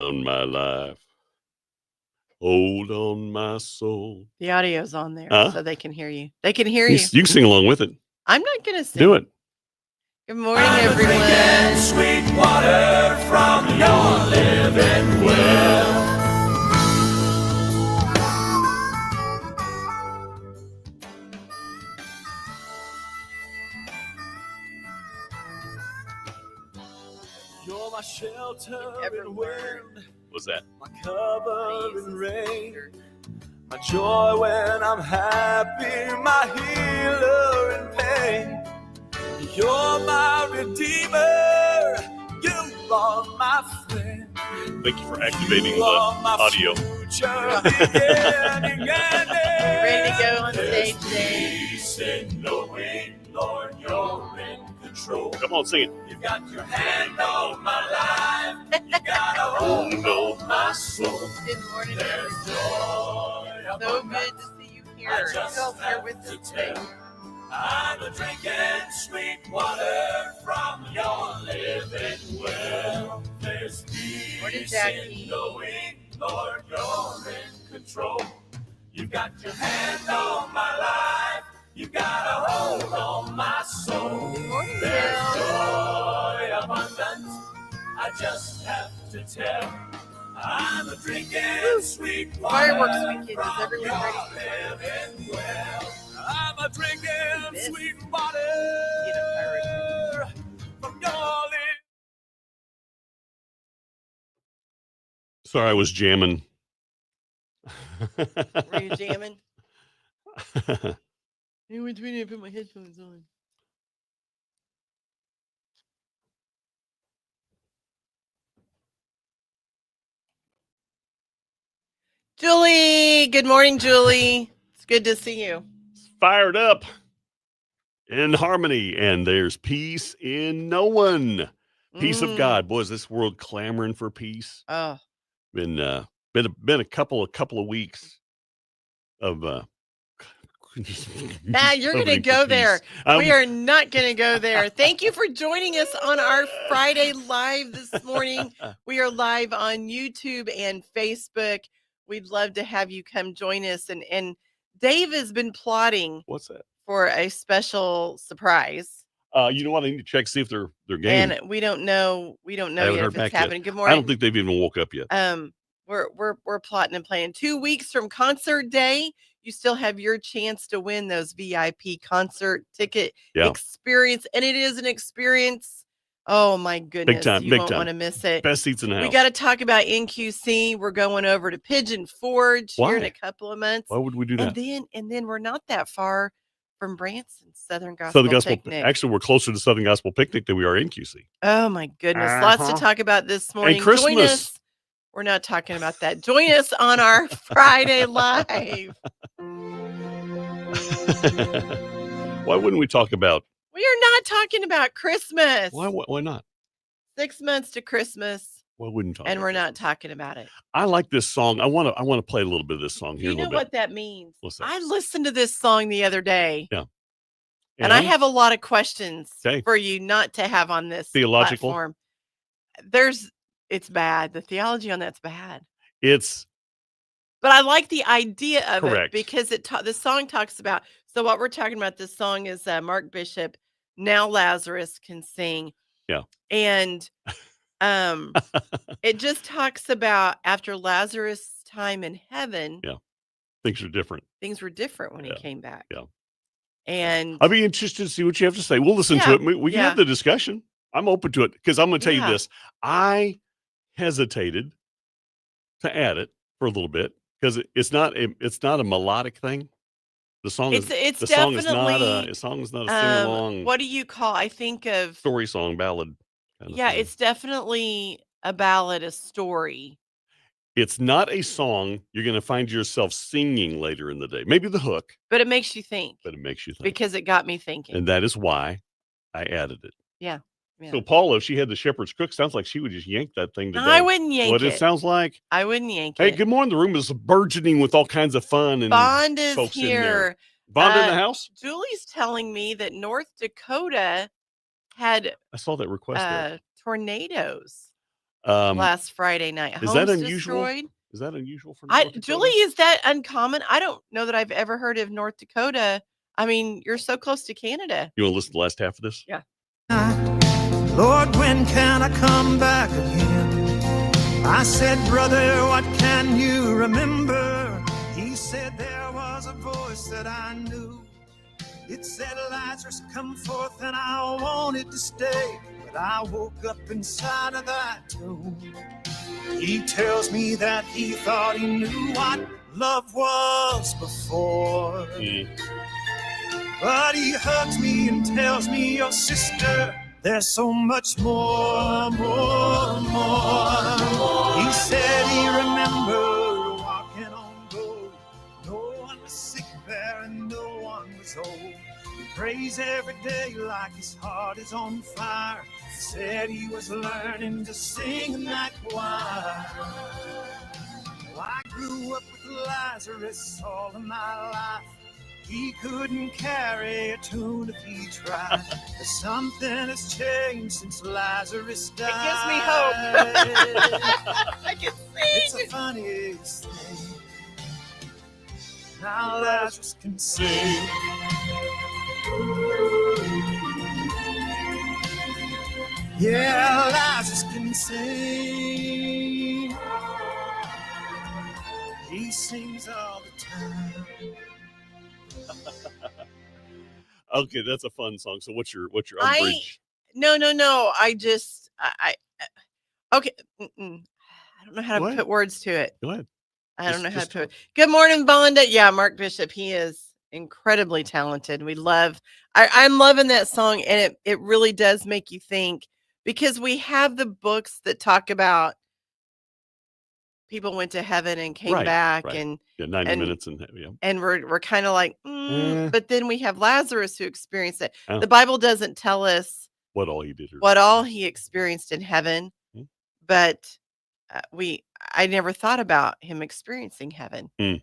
on my life. Hold on my soul. The audio's on there, Huh? so they can hear you. They can hear You, you. you can sing along with it. I'm not going to sing. Do it. Good morning, everyone. Sweet water from your living well. You're my shelter in wind. What's that? My cover in rain. My joy when I'm happy. My healer in pain. You're my redeemer. You are my friend. Thank you for activating the audio. Ready to go on stage, Dave? Peace in knowing, Lord, you're in control. Come on, sing it. You got your hand on my life. You got a hold on my soul. Good morning, There's everyone. joy. So good to see you here. You're here with us today. I'm a drinking sweet water from your living well. There's peace in knowing, Lord, you're in control. You got your hand on my life. You got a hold on my soul. Good morning, There's Bill. joy abundant. I just have to tell. I'm a drinking sweet water. Fireworks weekend. Is from everyone your ready? living well. I'm a drinking sweet water from your living. Sorry, I was jamming. Were you jamming? Hey, which way did I put my headphones on? Julie, good morning, Julie. It's good to see you. Fired up in harmony, and there's peace in no one. Peace of God. Boy, is this world clamoring for peace. Oh, Been a couple of weeks of you're going to go there. We are not going to go there. Thank you for joining us on our Friday Live this morning. We are live on YouTube and Facebook. We'd love to have you come join us. And Dave has been plotting. What's that? For a special surprise. You know what? I need to check, see if they're game. And we don't know yet if it's happening. Yet. Good morning. I don't think they've even woke up yet. We're plotting and planning. 2 weeks from concert day, you still have your chance to win those VIP concert ticket experience, and it is an experience. Oh my goodness, big time, you big won't time. want to miss it. Best seats in the house. We got to talk about NQC. We're going over to Pigeon Forge here in a couple of months. Why would we do that? And then we're not that far from Branson, Southern Gospel Picnic. Actually, we're closer to Southern Gospel Picnic than we are NQC. Oh my goodness, lots to talk about this morning. And Christmas. Join us. We're not talking about that. Join us on our Friday Live. Why wouldn't we talk about? We are not talking about Christmas. Why not? 6 months to Christmas. Why wouldn't talk? And we're not talking about it. I like this song. I want to play a little bit of this song here. You know what that means? What's that? I listened to this song the other day. Yeah. And I have a lot of questions Okay. for you not to have on this theological platform. It's bad. The theology on that's bad. But I like the idea of it because the song talks about. So what we're talking about, this song is Mark Bishop. Now Lazarus can sing. Yeah. And it just talks about after Lazarus' time in heaven. Yeah. Things are different. Things were different when he came back. Yeah. And I'll be interested to see what you have to say. We'll listen to it. We can have the discussion. I'm open to it because I'm going to tell you this. I hesitated to add it for a little bit because it's not a melodic thing. The song is not a sing along. What do you call? I think of story song ballad. It's definitely a ballad, a story. It's not a song you're going to find yourself singing later in the day. Maybe the hook. But it makes you think. Because it got me thinking. And that is why I added it. Yeah. So Paula, if she had the shepherd's crook, sounds like she would just yank that thing today. No, I wouldn't yank what it sounds like. I wouldn't yank it. Hey, good morning. The room is burgeoning with all kinds of fun. And Bond is folks here. Bond in the house? Julie's telling me that North Dakota had I saw that request tornadoes. last Friday night. Is that unusual? Destroyed. Is that unusual for North Dakota? Julie, is that uncommon? I don't know that I've ever heard of North Dakota. I mean, you're so close to Canada. You want to listen to the last half of this? Yeah. Lord, when can I come back again? I said, brother, what can you remember? He said there was a voice that I knew. It said, Lazarus, come forth, and I wanted to stay. But I woke up inside of that tomb. He tells me that he thought he knew what love was before. But he hugs me and tells me, your sister, there's so much more. He said he remembered walking on gold. No one was sick there and no one was old. He prays every day like his heart is on fire. He said he was learning to sing in that choir. Well, I grew up with Lazarus all of my life. He couldn't carry a tune if he tried. But something has changed since Lazarus died. It gives me hope. I can sing. It's the funniest thing. Now Lazarus can sing. Yeah, Lazarus can sing. He sings all the time. Okay, that's a fun song. So what's your umbrage? No. Okay. I don't know how to put words to it. Go ahead. I don't know how to put it. Good morning, Vonda. Yeah, Mark Bishop. He is incredibly talented. I'm loving that song, and it really does make you think, because we have the books that talk about people went to heaven and came back, and 90 minutes and we're kind of like, but then we have Lazarus who experienced it. Oh. The Bible doesn't tell us what all he did, what all he experienced in heaven, but I never thought about him experiencing heaven. And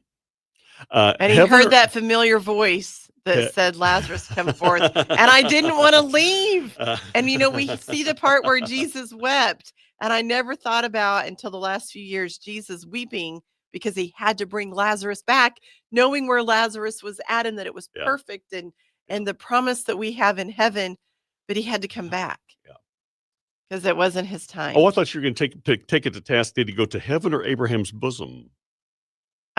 he heard that familiar voice that said, Lazarus, come forth. And I didn't want to leave. And, we see the part where Jesus wept. And I never thought about until the last few years, Jesus weeping because he had to bring Lazarus back, knowing where Lazarus was at and that it was perfect and the promise that we have in heaven, but he had to come back. Because it wasn't his time. Oh, I thought you were going to take it to task. Did he go to heaven or Abraham's bosom?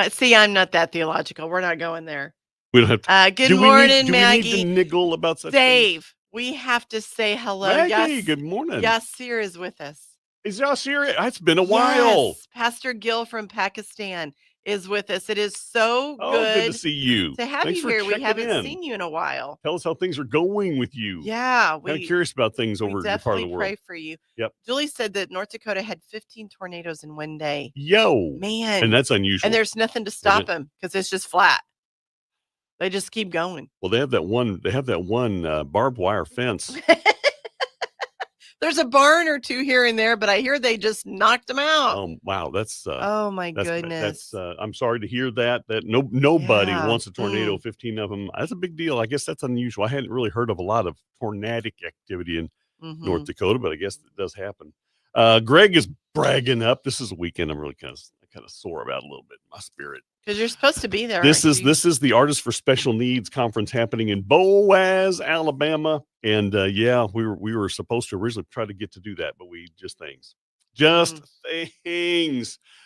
See, I'm not that theological. We're not going there. We don't have to. Good morning, Maggie. Do we need to niggle about such Dave, things? We have to say hello. Maggie, good morning. Yasir is with us. Is Yasir? It's been a while. Yes, Pastor Gil from Pakistan is with us. It is so good to see you. To have you here. We haven't seen you in a while. Tell us how things are going with you. Yeah. I'm curious about things over in your part of the world. Pray for you. Yep. Julie said that North Dakota had 15 tornadoes in one day. Yo. Man. And that's unusual. And there's nothing to stop them because it's just flat. They just keep going. Well, they have that one barbed wire fence. There's a barn or two here and there, but I hear they just knocked them out. Wow, that's oh my goodness. That's I'm sorry to hear that. That nobody wants a tornado. 15 of them. That's a big deal. I guess that's unusual. I hadn't really heard of a lot of tornadic activity in North Dakota, but I guess it does happen. Greg is bragging up. This is a weekend I'm really kind of sore about a little bit in my spirit. Because you're supposed to be there. This is the Artists for Special Needs conference happening in Boaz, Alabama, and we were supposed to originally try to get to do that, but things.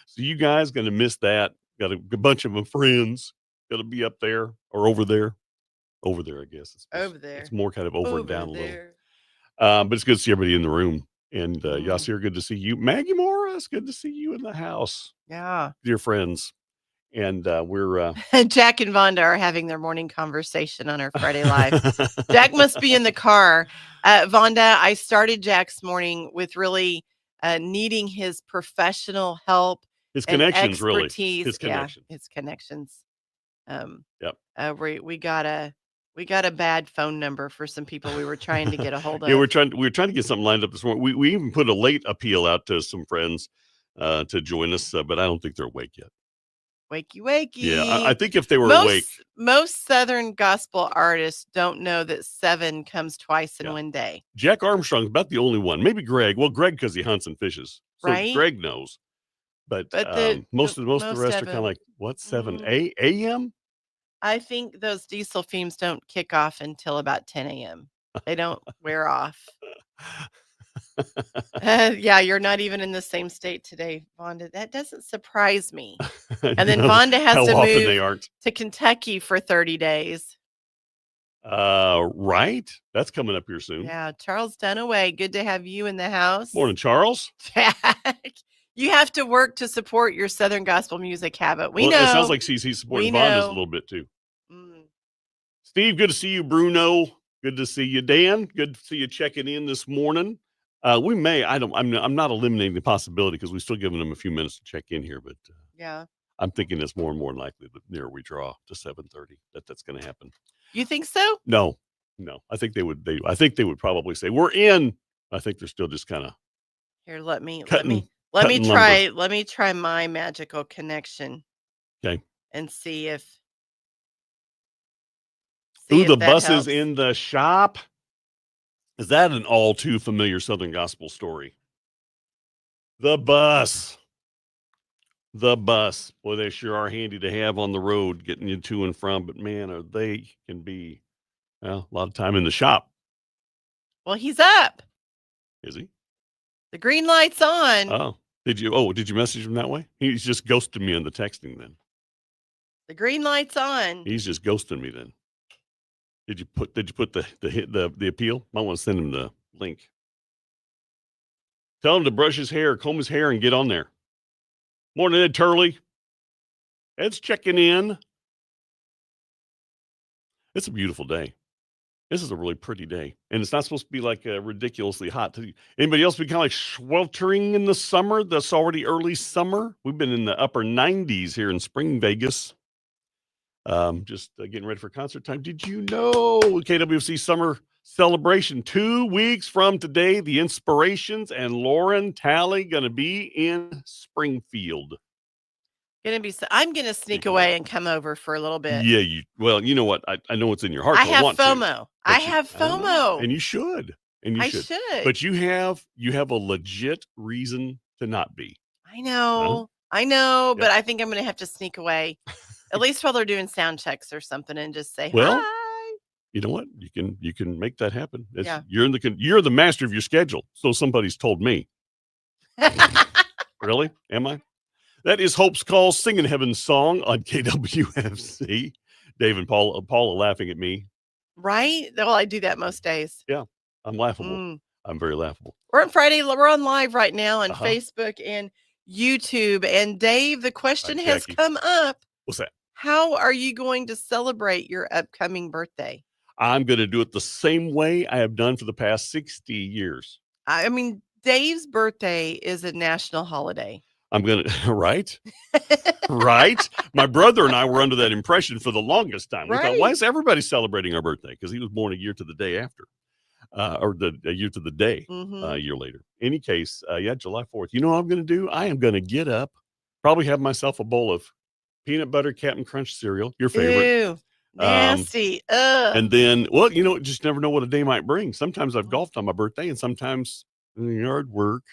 So you guys gonna miss that. Got a bunch of my friends gonna be up there or over there, I guess. It's over there. It's more kind of over and down a little. But it's good to see everybody in the room. And Yasir, good to see you. Maggie Morris, good to see you in the house. Yeah, dear friends. And we're Jack and Vonda are having their morning conversation on our Friday Live. Jack must be in the car. Vonda, I started Jack's morning with really needing his professional help, his connections, expertise. Really, his connections. Yeah, his connections. Yep. We got a bad phone number for some people we were trying to get a hold of. Yeah, we were trying to get something lined up this morning. We even put a late appeal out to some friends to join us, but I don't think they're awake yet. Wakey. Yeah, I think if they were awake. Most Southern gospel artists don't know that 7 comes twice in one day. Jack Armstrong's about the only one. Maybe Greg. Well, Greg because he hunts and fishes. so right? Greg knows. But most of the rest are kind of like, what, 7 a.m.? I think those diesel fumes don't kick off until about 10 a.m. They don't wear off. Yeah, you're not even in the same state today, Vonda. That doesn't surprise me. And then Vonda has to move to Kentucky for 30 days. Right? That's coming up here soon. Yeah, Charles Dunaway, good to have you in the house. Morning, Charles. You have to work to support your Southern gospel music habit. We know. It sounds like he's supporting Vonda's a little bit too. Steve, good to see you. Bruno, good to see you. Dan, good to see you checking in this morning. I'm not eliminating the possibility because we're still giving them a few minutes to check in here, but yeah, I'm thinking it's more and more likely the nearer we draw to 7:30 that's going to happen. You think so? No. I think they would probably say we're in. I think they're still just kind of here. Let me try my magical connection. Okay. And see if. The bus is in the shop. Is that an all too familiar Southern gospel story? The bus. Boy, they sure are handy to have on the road, getting you to and from. But man, they can be a lot of time in the shop. Well, he's up. Is he? The green light's on. Oh, did you message him that way? He's just ghosting me on the texting then. The green light's on. He's just ghosting me then. Did you put the appeal? Might want to send him the link. Tell him to brush his hair, comb his hair, and get on there. Morning, Ed Turley. Ed's checking in. It's a beautiful day. This is a really pretty day. And it's not supposed to be like ridiculously hot. Anybody else be kind of like sweltering in the summer? That's already early summer. We've been in the upper 90s here in Spring Vegas. Just getting ready for concert time. Did you know KWFC Summer Celebration 2 weeks from today? The Inspirations and Lauren Talley going to be in Springfield. I'm gonna sneak away and come over for a little bit. Yeah, you know what? I know what's in your heart. I have FOMO. I have FOMO, and you should. I should. But you have a legit reason to not be. I know, but I think I'm gonna have to sneak away, at least while they're doing sound checks or something, and just say hi. You know what? You can make that happen. You're the master of your schedule. So somebody's told me. Really? Am I? That is Hope's Call, Singing Heaven's Song on KWFC. Dave and Paula laughing at me. Right? Well, I do that most days. Yeah, I'm laughable. I'm very laughable. We're on Friday. We're on live right now on Facebook and YouTube. And Dave, the question has come up. What's that? How are you going to celebrate your upcoming birthday? I'm going to do it the same way I have done for the past 60 years. I mean, Dave's birthday is a national holiday. I'm going to, right? Right? My brother and I were under that impression for the longest time. We thought, why is everybody celebrating our birthday? Because he was born a year to the day after, or a year to the day, a year later. Any case, July 4th. You know what I'm going to do? I am going to get up, probably have myself a bowl of peanut butter Captain Crunch cereal, your favorite. Ew, nasty. And then, just never know what a day might bring. Sometimes I've golfed on my birthday, and sometimes yard work.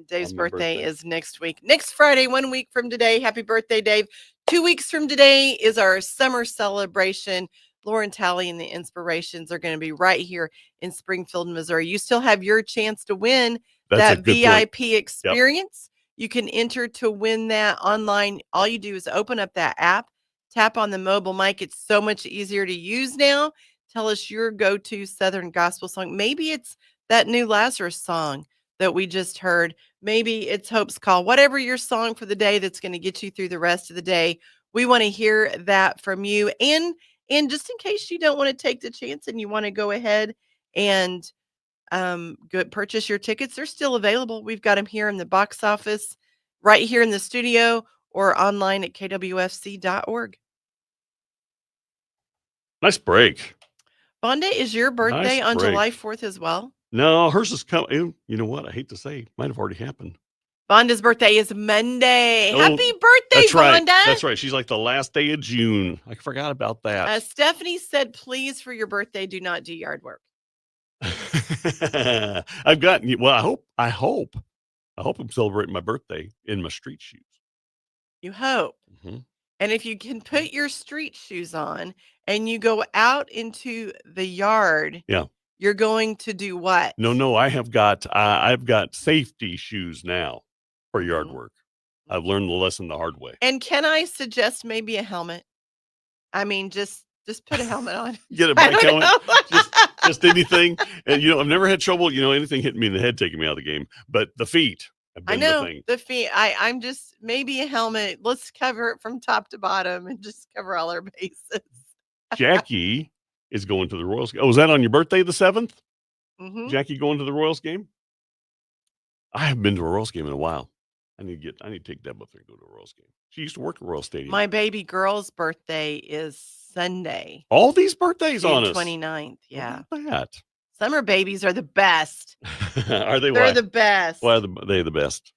Dave's birthday is next week. Next Friday, 1 week from today. Happy birthday, Dave. 2 weeks from today is our summer celebration. Lauren Talley and the Inspirations are going to be right here in Springfield, Missouri. You still have your chance to win that VIP experience. Yep. You can enter to win that online. All you do is open up that app, tap on the mobile mic. It's so much easier to use now. Tell us your go-to Southern gospel song. Maybe it's that new Lazarus song that we just heard. Maybe it's Hope's Call. Whatever your song for the day that's going to get you through the rest of the day, we want to hear that from you. And just in case you don't want to take the chance and you want to go ahead and purchase your tickets, they're still available. We've got them here in the box office, right here in the studio, or online at kwfc.org. Nice break. Vonda, is your birthday on July 4th as well? No, hers is coming. You know what? I hate to say, might have already happened. Vonda's birthday is Monday. Happy birthday, that's right. Vonda. That's right. She's like the last day of June. I forgot about that. Stephanie said, please, for your birthday, do not do yard work. I've gotten, I hope I hope I'm celebrating my birthday in my street shoes. You hope. Mm-hmm. And if you can put your street shoes on and you go out into the yard, yeah, you're going to do what? No, I've got safety shoes now for yard work. I've learned the lesson the hard way. And can I suggest maybe a helmet? I mean, just put a helmet on. Get a bike helmet, just anything. And I've never had trouble, anything hitting me in the head, taking me out of the game. But the feet have been the thing. The feet. I'm just maybe a helmet. Let's cover it from top to bottom and just cover all our bases. Jackie is going to the Royals. Oh, was that on your birthday, the 7th? Mm-hmm. Jackie going to the Royals game? I haven't been to a Royals game in a while. I need to take Deb up there and go to a Royals game. She used to work at Royal Stadium. My baby girl's birthday is Sunday. All these birthdays on us. 29th. Yeah. Look at that. Summer babies are the best. Are they? They're the best. Why are they the best?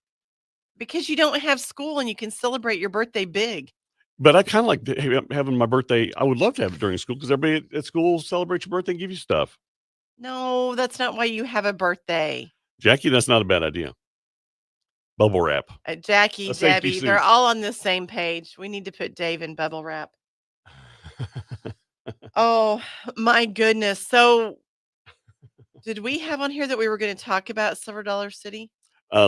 Because you don't have school and you can celebrate your birthday big. But I kind of like having my birthday. I would love to have it during school because everybody at school celebrates your birthday and give you stuff. No, that's not why you have a birthday. Jackie, that's not a bad idea. Bubble wrap. Jackie, Debbie, they're all on the same page. We need to put Dave in bubble wrap. Oh, my goodness. So did we have on here that we were going to talk about Silver Dollar City?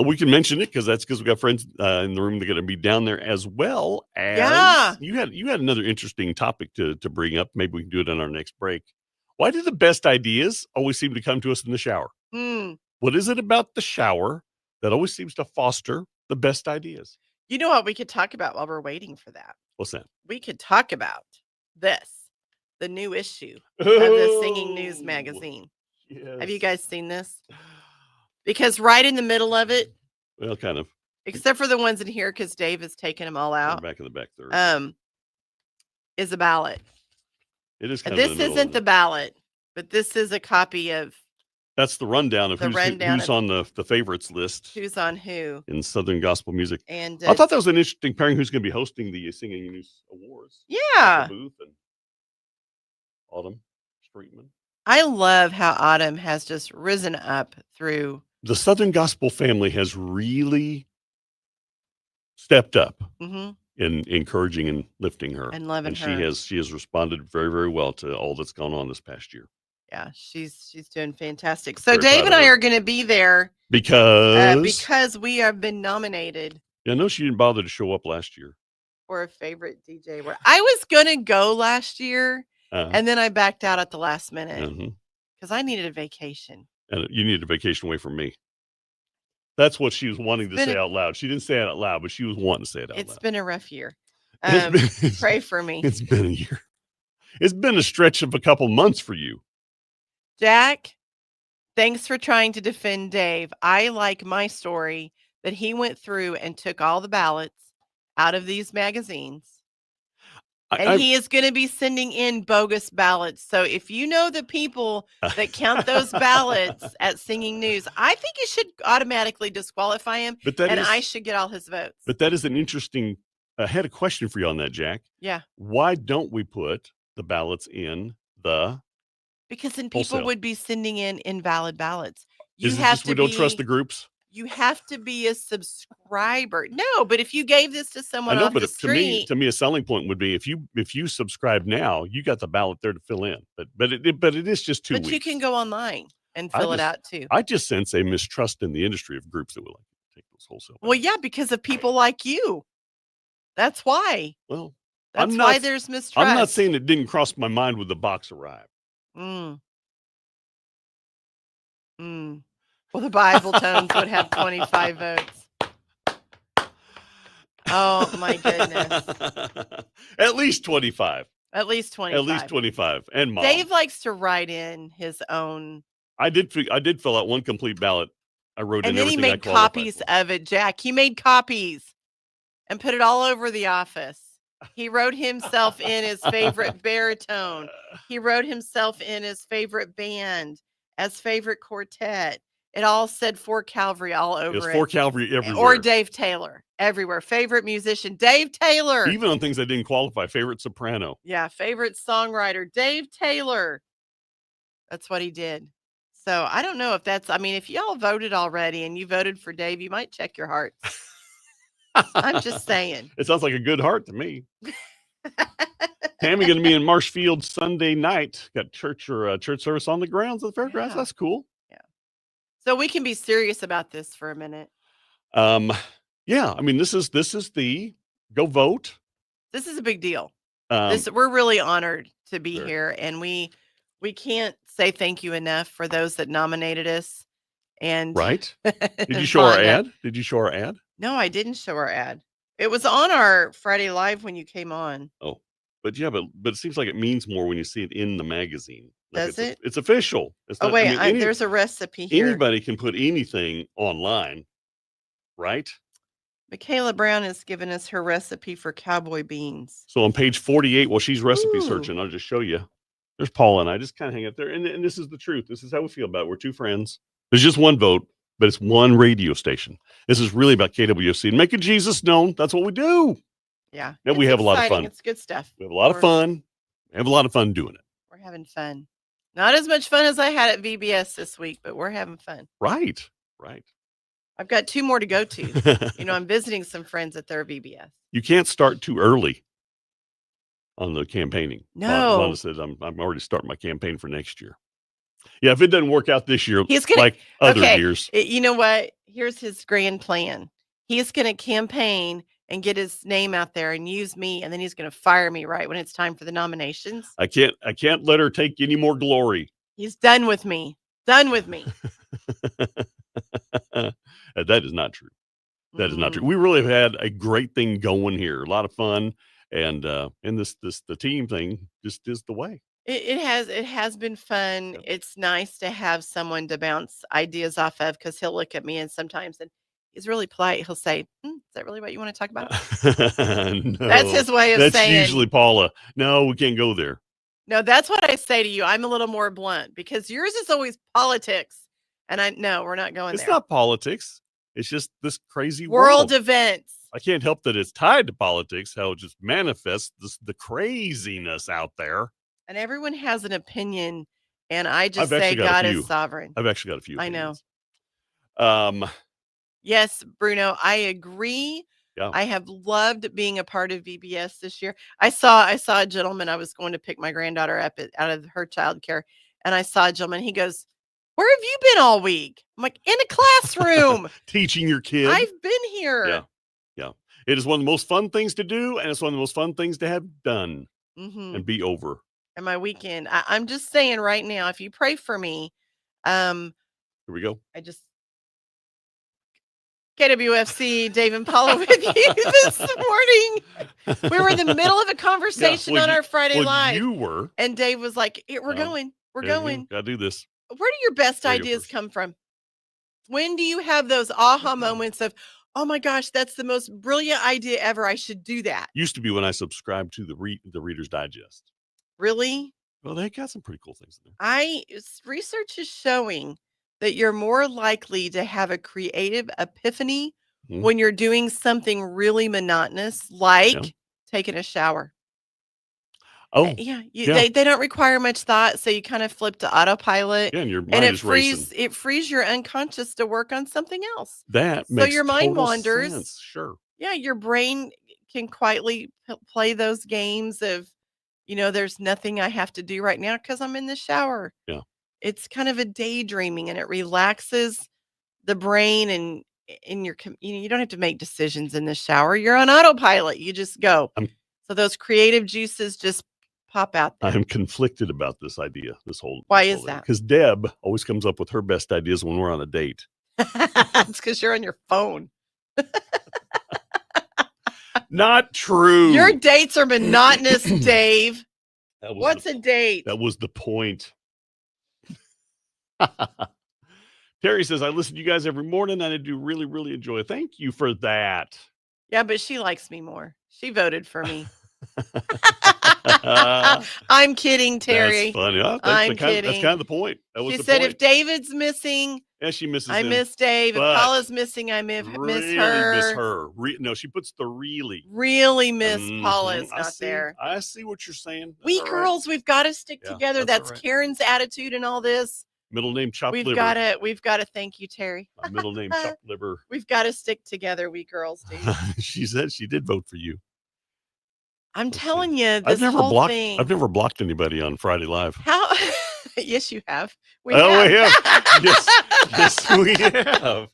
We can mention it because we got friends in the room that are going to be down there, as well as you had another interesting topic to bring up. Maybe we can do it on our next break. Why do the best ideas always seem to come to us in the shower? What is it about the shower that always seems to foster the best ideas? You know what we could talk about while we're waiting for that? What's that? We could talk about the new issue of the Singing News magazine. Yes. Have you guys seen this? Because right in the middle of it, well, kind of, except for the ones in here, because Dave has taken them all out. Back in the back there. Is a ballot. It is. Kind this of isn't the ballot, but this is a copy of. That's the rundown of who's on the favorites list. Who's on who in Southern gospel music. And I thought that was an interesting pairing. Who's going to be hosting the Singing News Awards? Yeah, Booth and Autumn Streetman. I love how Autumn has just risen up through. The Southern gospel family has really stepped up in encouraging and lifting her and loving her. She has responded very, very well to all that's gone on this past year. Yeah, she's doing fantastic. So Dave and I are going to be there because we have been nominated. Yeah, no, she didn't bother to show up last year for a favorite DJ. I was going to go last year, and then I backed out at the last minute because I needed a vacation. And you needed a vacation away from me. That's what she was wanting to say out loud. She didn't say it out loud, but she was wanting to say it out loud. It's been a rough year. Pray for me. It's been a year. It's been a stretch of a couple months for you. Jack, thanks for trying to defend Dave. I like my story that he went through and took all the ballots out of these magazines. And he is going to be sending in bogus ballots. So if you know the people that count those ballots at Singing News, I think you should automatically disqualify him, I should get all his votes. But that is an interesting, I had a question for you on that, Jack. Yeah. Why don't we put the ballots in the Because then people wholesale would be sending in invalid ballots. We don't trust the groups? You have to be a subscriber. No, but if you gave this to someone off the street, to me, a selling point would be if you subscribe now, you got the ballot there to fill in. But it is just 2 weeks. But you can go online and fill it out too. I just sense a mistrust in the industry of groups that would like to take those wholesale ballots. Well, yeah, because of people like you. That's why. Well, that's why there's mistrust. I'm not saying it didn't cross my mind when the box arrived. Well, the Bible Tones would have 25 votes. Oh, my goodness. At least 25. At least 25. At least 25. And Mom. Dave likes to write in his own. I did fill out one complete ballot. I wrote in everything. And then he made copies of it, Jack. He made copies and put it all over the office. He wrote himself in his favorite baritone. He wrote himself in his favorite band, as favorite quartet. It all said For Calvary all over it. It was For Calvary everywhere. Or Dave Taylor everywhere. Favorite musician, Dave Taylor. Even on things that didn't qualify. Favorite soprano. Yeah, favorite songwriter, Dave Taylor. That's what he did. So I don't know if that's, I mean, if y'all voted already and you voted for Dave, you might check your hearts. I'm just saying. It sounds like a good heart to me. Tammy going to be in Marshfield Sunday night. Got church service on the grounds of the fairgrounds. Yeah. That's cool. Yeah. So we can be serious about this for a minute. Yeah. I mean, this is the go vote. This is a big deal. We're really honored to be here, and we can't say thank you enough for those that nominated us. And right. Did you show our ad? Did you show our ad? No, I didn't show our ad. It was on our Friday Live when you came on. Oh, but it seems like it means more when you see it in the magazine. Like Does it? It's official. It's not, wait, there's a recipe here. Anybody can put anything online, right? Michaela Brown has given us her recipe for cowboy beans. So on page 48, while she's recipe searching, I'll just show you. There's Paula and I just kind of hang out there. And this is the truth. This is how we feel about it. We're two friends. There's just one vote, but it's one radio station. This is really about KWC and making Jesus known. That's what we do. Yeah. And we have a lot of fun. It's good stuff. We have a lot of fun. We have a lot of fun doing it. We're having fun. Not as much fun as I had at VBS this week, but we're having fun. Right. I've got 2 more to go to. I'm visiting some friends at their VBS. You can't start too early on the campaigning. No. Paula says I'm already starting my campaign for next year. Yeah, if it doesn't work out this year, he's gonna, like other years. You know what? Here's his grand plan. He's going to campaign and get his name out there and use me, and then he's going to fire me right when it's time for the nominations. I can't let her take any more glory. He's done with me. Done with me. That is not true. That is not true. We really have had a great thing going here. A lot of fun, and the team thing just is the way. It has been fun. Yeah. It's nice to have someone to bounce ideas off of, because he'll look at me and sometimes, and he's really polite, he'll say, is that really what you want to talk about? No, that's his way of saying. That's usually Paula. No, we can't go there. No, that's what I say to you. I'm a little more blunt, because yours is always politics. And we're not going there. It's not politics. It's just this crazy world events. I can't help that it's tied to politics, how it just manifests the craziness out there. And everyone has an opinion, and I just say God is sovereign. I've actually got a few opinions. I know. Yes, Bruno, I agree. Yeah. I have loved being a part of VBS this year. I saw a gentleman. I was going to pick my granddaughter up out of her childcare, and I saw a gentleman. He goes, "Where have you been all week?" I'm like, "In a classroom." Teaching your kid. I've been here. Yeah. It is one of the most fun things to do, and it's one of the most fun things to have done and be over. And my weekend, I'm just saying right now, if you pray for me, here we go. KWFC, Dave and Paula with you this morning. We were in the middle of a conversation on our Friday Live. You were. And Dave was like, we're going. We're going. Gotta do this. Where do your best ideas come from? When do you have those aha moments of, oh my gosh, that's the most brilliant idea ever. I should do that. Used to be when I subscribed to the Reader's Digest. Really? Well, they got some pretty cool things in there. Research is showing that you're more likely to have a creative epiphany when you're doing something really monotonous, like taking a shower. Oh, They don't require much thought, so you kind of flip to autopilot. Yeah, and your mind is racing. It frees your unconscious to work on something else. That makes your mind wanders. Sense. Sure. Yeah, your brain can quietly play those games of, there's nothing I have to do right now because I'm in the shower. Yeah. It's kind of a daydreaming, and it relaxes the brain, and you don't have to make decisions in the shower. You're on autopilot. You just go. So those creative juices just pop out there. I'm conflicted about this idea. Why is that? Because Deb always comes up with her best ideas when we're on a date. It's because you're on your phone. Not true. Your dates are monotonous, Dave. What's a date? That was the point. Terry says, I listen to you guys every morning and I do really, really enjoy it. Thank you for that. Yeah, but she likes me more. She voted for me. I'm kidding, Terry. That's funny. I'm kidding. That's kind of the point. She said, if David's missing, she misses I miss Dave. If Paula's missing, I miss her. Miss her. No, she puts the really. Really miss Paula is not there. I see what you're saying. Girls, we've got to stick together. That's Karen's attitude and all this. Middle name chopped We've liver. We've got to thank you, Terry. My middle name chopped liver. We've got to stick together, we girls, dude. She said she did vote for you. I'm telling you, this whole thing. I've never blocked anybody on Friday Live. How? Yes, you have. We have. Yes, we have.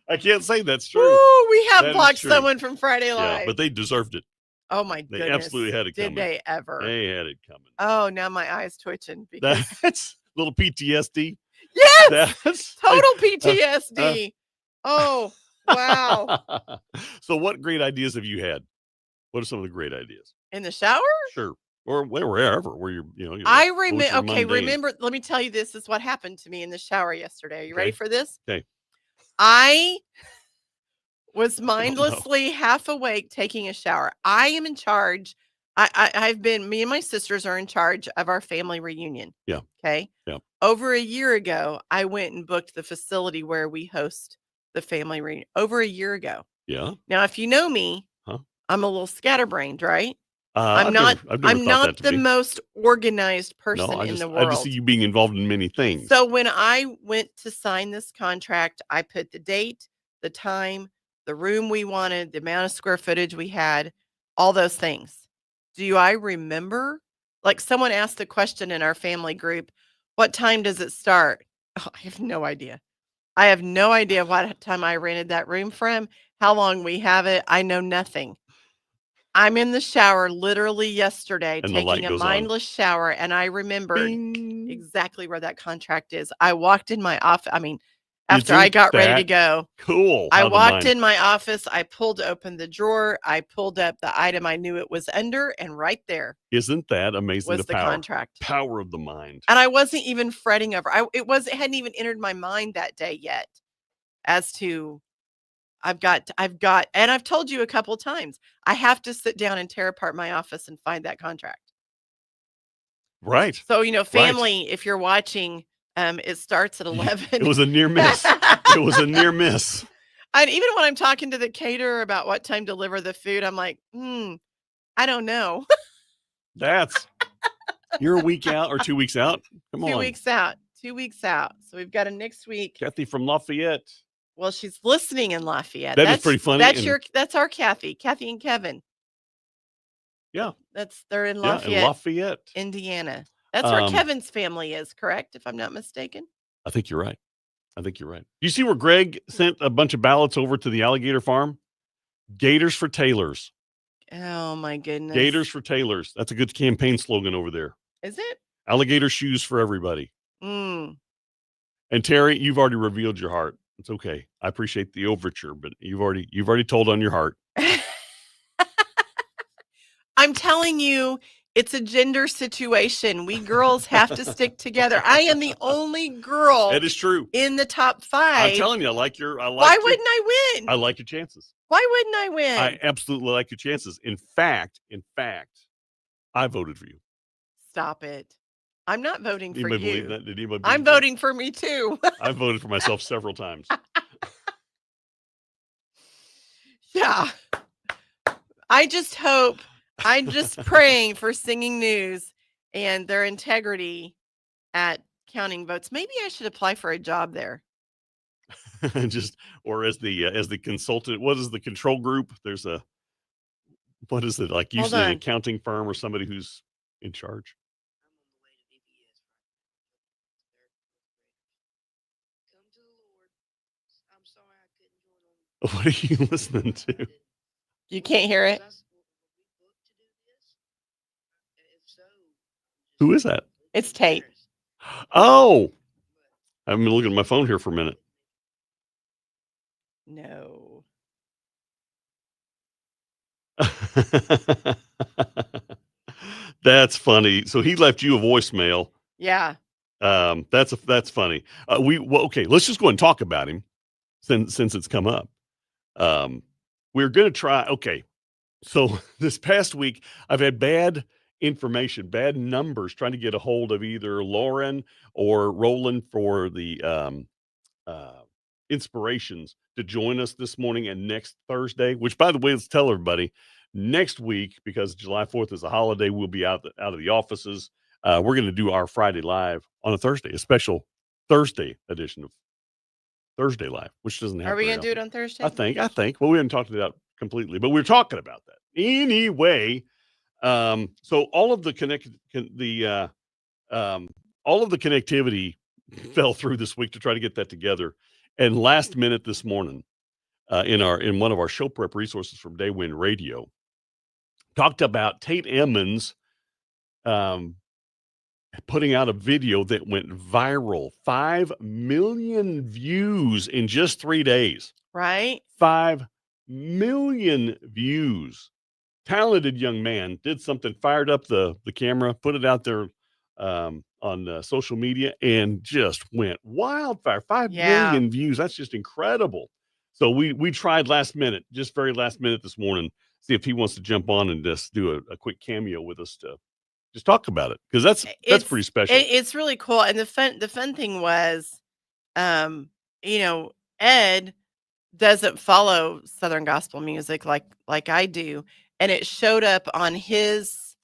I can't say that's true. Ooh, we have blocked someone from Friday Live. Yeah, but they deserved it. Oh my goodness. They absolutely had it coming. Did they ever? They had it coming. Oh, now my eyes twitching because that's little PTSD. Yes, that's total PTSD. Oh, wow. So what great ideas have you had? What are some of the great ideas? In the shower? Sure. Or wherever where you're, I remember. Okay, remember. Let me tell you. This is what happened to me in the shower yesterday. Are you ready for this? Okay. I was mindlessly half awake taking a shower. I am in charge. Me and my sisters are in charge of our family reunion. Yeah. Okay. Yeah. Over a year ago, I went and booked the facility where we host the family reunion. Over a year ago. Yeah. Now, if you know me, I'm a little scatterbrained, right? I'm not the most organized person in the world. I just see you being involved in many things. So when I went to sign this contract, I put the date, the time, the room we wanted, the amount of square footage we had, all those things. Do I remember? Like someone asked the question in our family group, what time does it start? Oh, I have no idea. I have no idea what time I rented that room from, how long we have it. I know nothing. I'm in the shower literally yesterday, taking a mindless shower, and I remembered exactly where that contract is. I walked in my office. I mean, after I got ready to go. Cool. I walked in my office. I pulled open the drawer. I pulled up the item I knew it was under, and right there. Isn't that amazing? Was the contract. Power of the mind. And I wasn't even fretting over it hadn't even entered my mind that day yet as to I've got, and I've told you a couple of times, I have to sit down and tear apart my office and find that contract. Right. So, family, if you're watching, it starts at 11. It was a near miss. It was a near miss. And even when I'm talking to the caterer about what time to deliver the food, I'm like, I don't know. You're a week out or 2 weeks out. Come on. 2 weeks out. 2 weeks out. So we've got a next week. Kathy from Lafayette. Well, she's listening in Lafayette. That's pretty funny. That's our Kathy and Kevin. Yeah. They're in Lafayette, Lafayette, Indiana. That's where Kevin's family is, correct? If I'm not mistaken. I think you're right. You see where Greg sent a bunch of ballots over to the alligator farm? Gators for Tailors. Oh my goodness. Gators for Tailors. That's a good campaign slogan over there. Is it? Alligator shoes for everybody. And Terry, you've already revealed your heart. It's okay. I appreciate the overture, but you've already told on your heart. I'm telling you, it's a gender situation. We girls have to stick together. I am the only girl. That is true. In the top 5. I'm telling you, why wouldn't I win? I like your chances. Why wouldn't I win? I absolutely like your chances. In fact, I voted for you. Stop it. I'm not voting for you. Believe that? Did anybody? I'm voting for me too. I've voted for myself several times. Yeah. I'm just praying for Singing News and their integrity at counting votes. Maybe I should apply for a job there. Or as the consultant. What is the control group? What is it, like usually an accounting firm or somebody who's in charge? What are you listening to? You can't hear it? Who is that? It's Tate. Oh, I've been looking at my phone here for a minute. No. That's funny. So he left you a voicemail. Yeah. That's funny. Okay, let's just go ahead and talk about him since it's come up. We're going to try. Okay. So this past week I've had bad information, bad numbers trying to get a hold of either Lauren or Roland for the inspirations to join us this morning and next Thursday, which, by the way, let's tell everybody next week, because July 4th is a holiday, we'll be out of the offices. we're going to do our Friday Live on a Thursday, a special Thursday edition of Thursday Live, which doesn't happen. Are we going to do it on Thursday? I think. Well, we haven't talked it out completely, but we're talking about that anyway. So all of the connectivity fell through this week to try to get that together, and last minute this morning, in one of our show prep resources from Daywin Radio, talked about Tate Emmons putting out a video that went viral, 5 million views in just 3 days. Right? 5 million views. Talented young man, did something, fired up the camera, put it out there on social media, and just went wildfire. 5 million views. That's just incredible. So we tried very last minute this morning, see if he wants to jump on and just do a quick cameo with us to just talk about it, because that's pretty special. It's really cool. And the fun thing was, Ed doesn't follow Southern gospel music like I do, and it showed up on his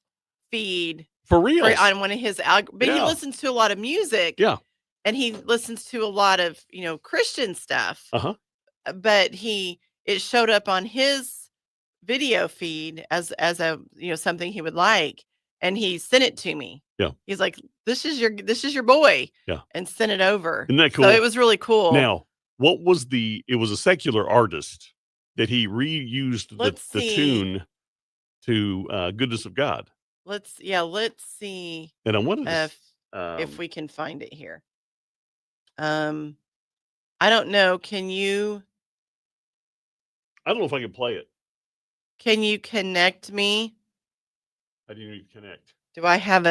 feed for real on one of his but he listens to a lot of music, and he listens to a lot of Christian stuff, but it showed up on his video feed as a something he would like, and he sent it to me. He's like, this is your boy, and sent it over. Isn't that cool? So it was really cool. Now, it was a secular artist that he reused the tune to Goodness of God. Let's see. And I wonder if we can find it here. I don't know. I don't know if I can play it. Can you connect me? How do you need to connect? Do I have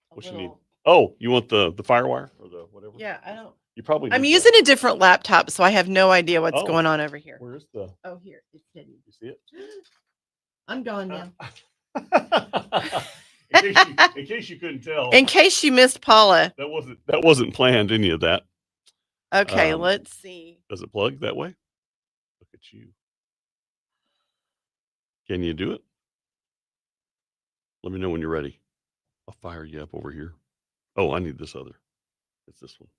what you need? Oh, you want the Firewire or the whatever? Yeah, I don't. You probably. I'm using a different laptop, so I have no idea what's going on over here. Where's the? Oh, here it's hidden. You see it? I'm gone now. in case you couldn't tell. In case you missed Paula. That wasn't planned. Any of that. Okay, let's see. Does it plug that way? Look at you. Can you do it? Let me know when you're ready. I'll fire you up over here. Oh, I need this other. It's this one.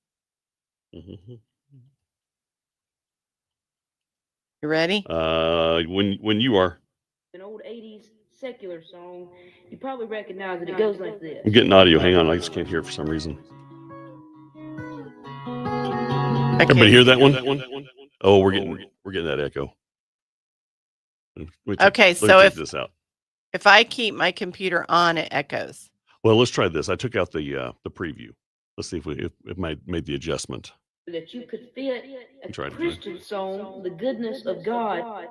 You ready? When you are. An old 80s secular song. You probably recognize it. It goes like this. I'm getting audio. Hang on. I just can't hear it for some reason. Everybody hear that one? Oh, we're getting that echo. Okay, so if I keep my computer on, it echoes. Well, let's try this. I took out the preview. Let's see if it made the adjustment. That you could fit a Christian song, the goodness of God.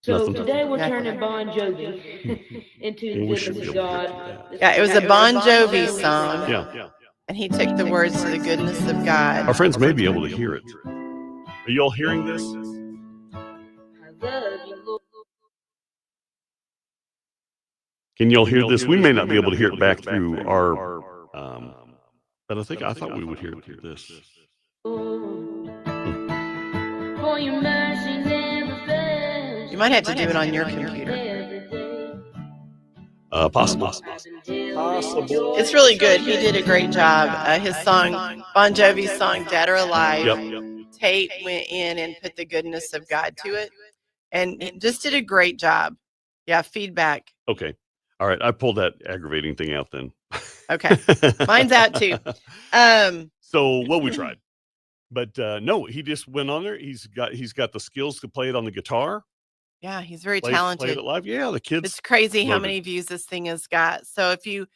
So today we're turning Bon Jovi into the goodness of God. Yeah, it was a Bon Jovi song. Yeah. And he took the words to the goodness of God. Our friends may be able to hear it. Are you all hearing this? Can you all hear this? We may not be able to hear it back through our, but I thought we would hear it through this. You might have to do it on your computer. Possible. It's really good. He did a great job. His song, Bon Jovi's song, Dead or Alive. Yep. Tate went in and put the goodness of God to it, and he just did a great job. Yeah, feedback. Okay. All right. I pulled that aggravating thing out then. Okay. Mine's out too. We tried. But no, he just went on there. He's got the skills to play it on the guitar. Yeah, he's very talented. Play it live. Yeah, the kids. It's crazy how many views this thing has got. So if you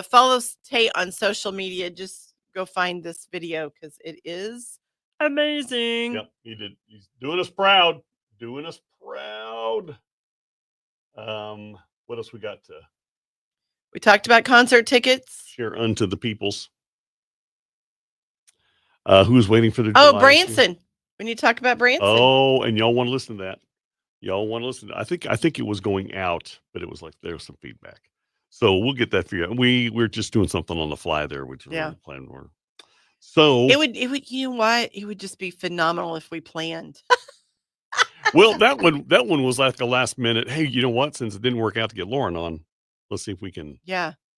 follow Tate on social media, just go find this video because it is amazing. Yep, he did. He's doing us proud. What else we got? We talked about concert tickets. Share unto the peoples. Who's waiting for the? Oh, Branson. We need to talk about Branson. Oh, and y'all want to listen to that? I think it was going out, but it was like there was some feedback. So we'll get that for you. We're just doing something on the fly there, which is really planned for. So it would you know what? It would just be phenomenal if we planned. Well, that one was like a last minute. Hey, you know what? Since it didn't work out to get Lauren on, let's see if we can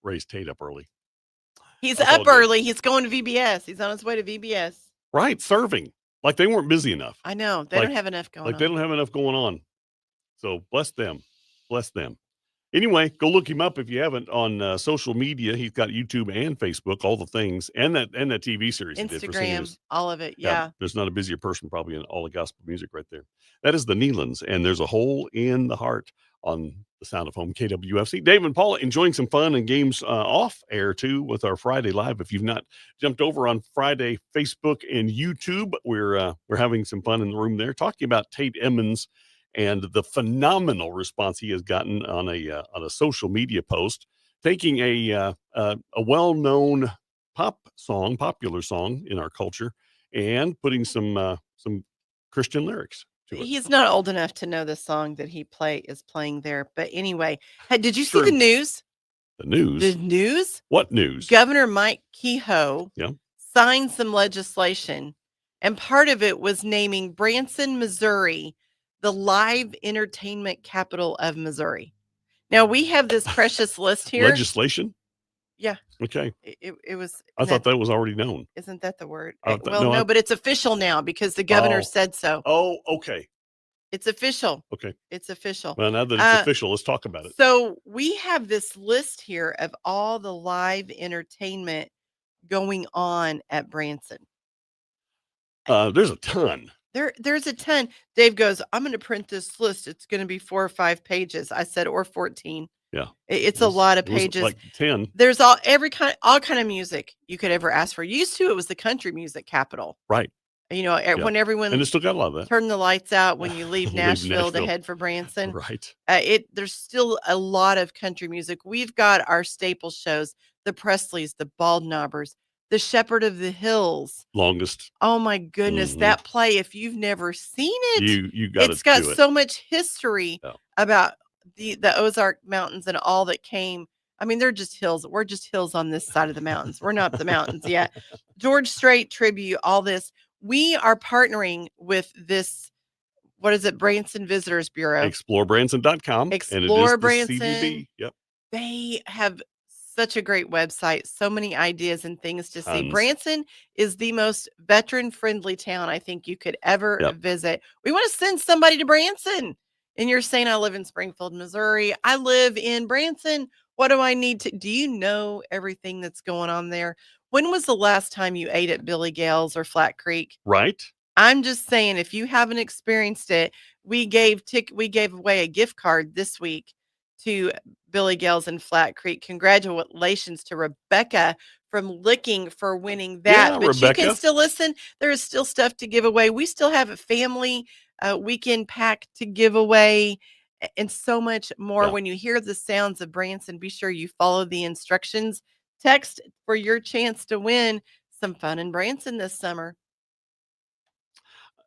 raise Tate up early. He's up early. He's going to VBS. He's on his way to VBS. Right, serving. Like they weren't busy enough. I know. They don't have enough going on. Like they don't have enough going on. So bless them. Bless them. Anyway, go look him up if you haven't on social media. He's got YouTube and Facebook, all the things, and that TV series. Instagram, all of it. Yeah. There's not a busier person probably in all the gospel music right there. That is the Neelands, and there's a hole in the heart on the Sound of Home KWFC. Dave and Paula enjoying some fun and games off air too with our Friday Live. If you've not jumped over on Friday Facebook and YouTube, we're having some fun in the room there talking about Tate Emmons and the phenomenal response he has gotten on a social media post, taking a well-known popular song in our culture, and putting some Christian lyrics to it. He's not old enough to know the song that he is playing there. But anyway, did you see the news? The news? The news? What news? Governor Mike Kehoe signed some legislation, and part of it was naming Branson, Missouri, the live entertainment capital of Missouri. Now we have this precious list here. Legislation? Yeah. Okay. It was. I thought that was already known. Isn't that the word? No, but it's official now because the governor said so. Oh, okay. It's official. Okay. It's official. Well, now that it's official, let's talk about it. So we have this list here of all the live entertainment going on at Branson. There's a ton. There's a ton. Dave goes, I'm going to print this list. It's going to be 4 or 5 pages. I said, or 14. Yeah. It's a lot of pages. Like 10. There's all kind of music you could ever ask for. Used to, it was the country music capital. Right. You know, when everyone and it still got a lot of that. Turn the lights out when you leave Nashville to head for Branson. Right. There's still a lot of country music. We've got our staple shows, the Presleys, the Bald Knobbers, the Shepherd of the Hills. Longest. Oh my goodness, that play! If you've never seen it, you got it's got so much history about the Ozark Mountains and all that came. I mean, they're just hills. We're just hills on this side of the mountains. We're not the mountains yet. George Strait tribute, all this. We are partnering with this. What is it? Branson Visitors Bureau. ExploreBranson.com. Explore Branson. CVB. Yep. They have such a great website, so many ideas and things to see. Branson is the most veteran-friendly town I think you could ever visit. We want to send somebody to Branson. And you're saying, I live in Springfield, Missouri. I live in Branson. What do I need to? Do you know everything that's going on there? When was the last time you ate at Billy Gale's or Flat Creek? Right. I'm just saying, if you haven't experienced it, we gave away a gift card this week to Billy Gale's in Flat Creek. Congratulations to Rebecca from Licking for winning that. Yeah, but Rebecca. You can still listen. There is still stuff to give away. We still have a family weekend pack to give away and so much more. When you hear the sounds of Branson, be sure you follow the instructions. Text for your chance to win some fun in Branson this summer.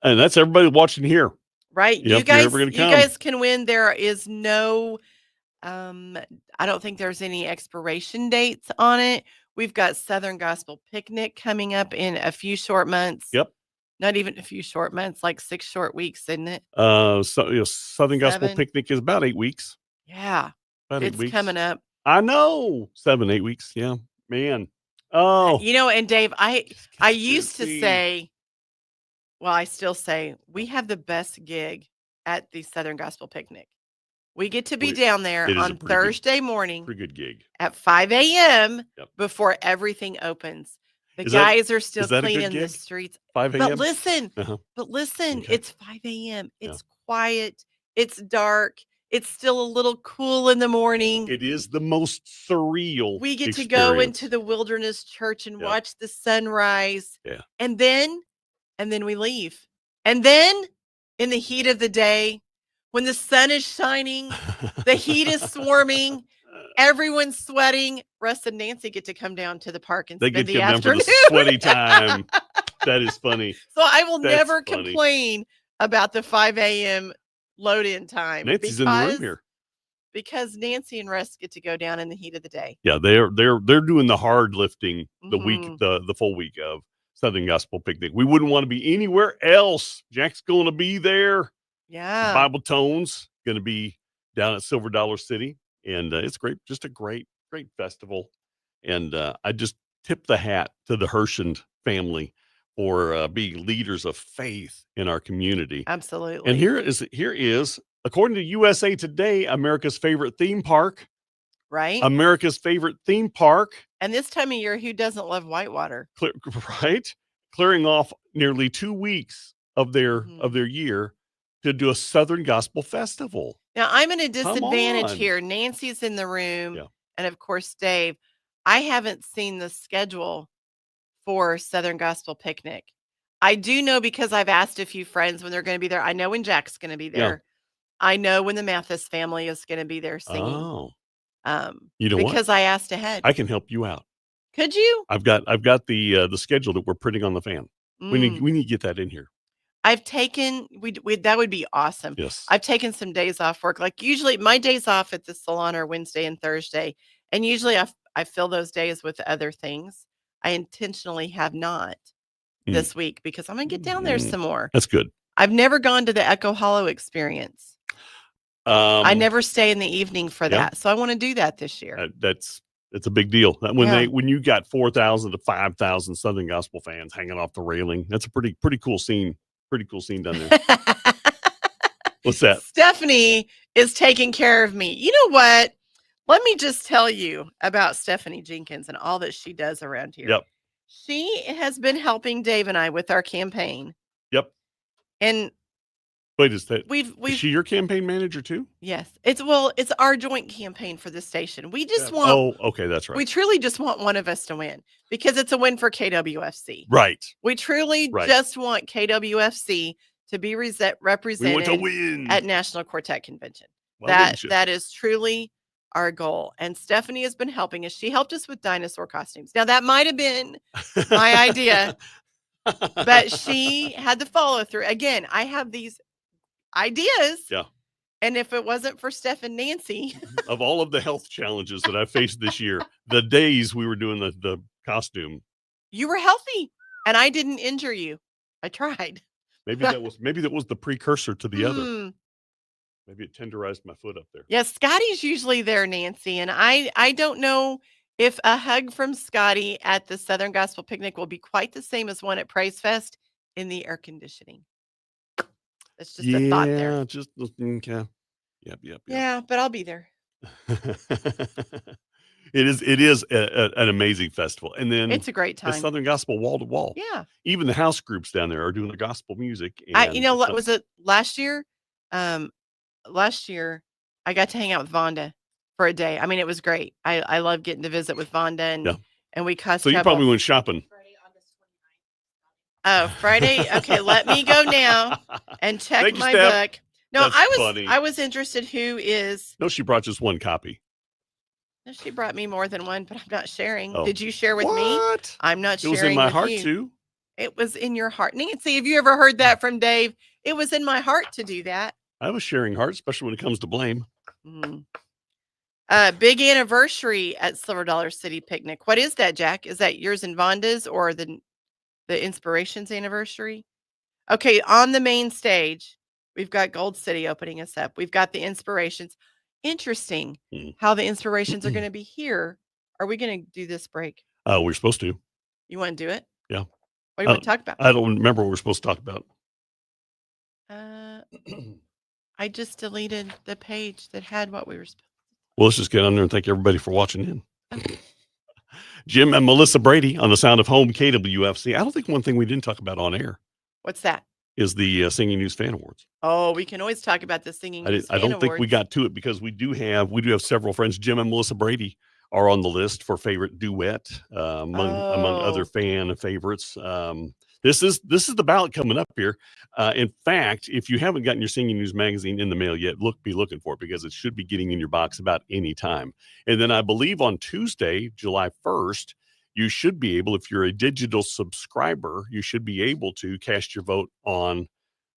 And that's everybody watching here. Right. You guys can win. There is no I don't think there's any expiration dates on it. We've got Southern Gospel Picnic coming up in a few short months. Yep. Not even a few short months, like 6 short weeks, isn't it? Southern Gospel Picnic is about 8 weeks. Yeah. About 8 weeks. It's coming up. I know. 7, 8 weeks. Yeah. Man. Oh. You know, and Dave, I used to say, well, I still say, we have the best gig at the Southern Gospel Picnic. We get to be down there on Thursday morning. Pretty good gig. At 5 a.m. Before everything opens. The guys are still cleaning the streets. 5 a.m. But listen, it's 5 a.m. It's quiet. It's dark. It's still a little cool in the morning. It is the most surreal. We get to go into the Wilderness Church and watch the sunrise. Yeah. And then we leave. And then in the heat of the day, when the sun is shining, the heat is swarming, everyone's sweating. Russ and Nancy get to come down to the park and spend the afternoon. For the sweaty time. That is funny. So I will never complain about the 5 a.m. load-in time. Nancy's in the room here. Because Nancy and Russ get to go down in the heat of the day. Yeah, they're doing the hard lifting the full week of Southern Gospel Picnic. We wouldn't want to be anywhere else. Jack's going to be there. Yeah. Bible Tones going to be down at Silver Dollar City. And it's great. Just a great festival. And I just tip the hat to the Hershend family for being leaders of faith in our community. Absolutely. And here is, according to USA Today, America's favorite theme park. Right. America's favorite theme park. And this time of year, who doesn't love whitewater? Right? Clearing off nearly 2 weeks of their year to do a Southern Gospel Festival. Now, I'm at a disadvantage here. Nancy's in the room, and of course, Dave. I haven't seen the schedule for Southern Gospel Picnic. I do know because I've asked a few friends when they're going to be there. I know when Jack's going to be there. I know when the Mathis family is going to be there singing. Oh. You know because I asked ahead. I can help you out. Could you? I've got the schedule that we're printing on the fan. We need to get that in here. I've taken that would be awesome. Yes. I've taken some days off work. Like usually my days off at the salon are Wednesday and Thursday. And usually I fill those days with other things. I intentionally have not this week because I'm going to get down there some more. That's good. I've never gone to the Echo Hollow experience. I never stay in the evening for that. So I want to do that this year. It's a big deal. When you got 4,000 to 5,000 Southern Gospel fans hanging off the railing, that's a pretty cool scene. Pretty cool scene down there. What's that? Stephanie is taking care of me. You know what? Let me just tell you about Stephanie Jenkins and all that she does around here. Yep. She has been helping Dave and I with our campaign. Yep. And wait, is she your campaign manager too? Yes. It's our joint campaign for the station. We just want. Oh, okay, that's right. We truly just want one of us to win because it's a win for KWFC. Right. We truly just want KWFC to be represented at National Quartet Convention. Well, that is truly our goal. And Stephanie has been helping us. She helped us with dinosaur costumes. Now that might have been my idea, but she had the follow through. Again, I have these ideas. Yeah. And if it wasn't for Steph and Nancy. Of all of the health challenges that I faced this year, the days we were doing the costume. You were healthy and I didn't injure you. I tried. Maybe that was the precursor to the other. Maybe it tenderized my foot up there. Yeah, Scotty's usually there, Nancy. And I don't know if a hug from Scotty at the Southern Gospel Picnic will be quite the same as one at Praise Fest in the air conditioning. That's just a thought there. Just okay. Yep. Yeah, but I'll be there. It is an amazing festival, and then it's a great time. The Southern Gospel wall to wall. Yeah, even the house groups down there are doing the gospel music. What was it last year? Last year I got to hang out with Vonda for a day. I mean, it was great. I love getting to visit with Vonda, and we cussed. So you probably went shopping. Oh, Friday. Okay, let me go now and check my book. No, I was interested. Who is? No, she brought just one copy. No, she brought me more than one, but I'm not sharing. Oh. Did you share with me? I'm not sharing. It was in my heart too. It was in your heart, Nancy. Have you ever heard that from Dave? It was in my heart to do that. I have a sharing heart, especially when it comes to blame. Big anniversary at Silver Dollar City Picnic. What is that, Jack? Is that yours and Vonda's or the Inspirations anniversary? Okay, on the main stage, we've got Gold City opening us up. We've got the Inspirations. Interesting how the Inspirations are going to be here. Are we going to do this break? We're supposed to. You want to do it? Yeah. What do you want to talk about? I don't remember what we're supposed to talk about. I just deleted the page that had what we were supposed to. Well, let's just get on there and thank everybody for watching in. Okay. Jim and Melissa Brady on the Sound of Home, KWFC. I don't think one thing we didn't talk about on air. What's that? Is the Singing News Fan Awards. Oh, we can always talk about the Singing News Fan Awards. I don't think we got to it because we do have several friends. Jim and Melissa Brady are on the list for favorite duet among other fan favorites. This is the ballot coming up here. In fact, if you haven't gotten your Singing News magazine in the mail yet, be looking for it because it should be getting in your box about any time. And then I believe on Tuesday, July 1st, you should be able, if you're a digital subscriber, you should be able to cast your vote on